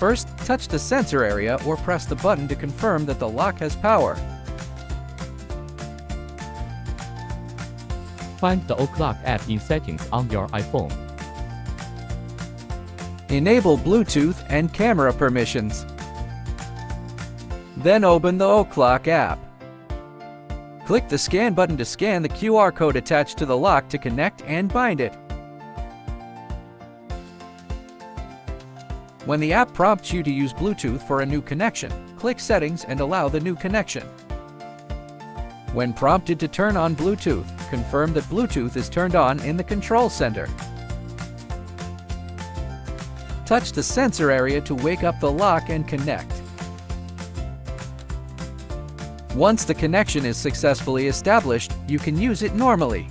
First, touch the sensor area or press the button to confirm that the lock has power. Find the O-Clock app in Settings on your iPhone. Enable Bluetooth and camera permissions. Then open the O-Clock app. Click the Scan button to scan the QR code attached to the lock to connect and bind it. When the app prompts you to use Bluetooth for a new connection, click Settings and allow the new connection. When prompted to turn on Bluetooth, confirm that Bluetooth is turned on in the control center. Touch the sensor area to wake up the lock and connect. Once the connection is successfully established, you can use it normally.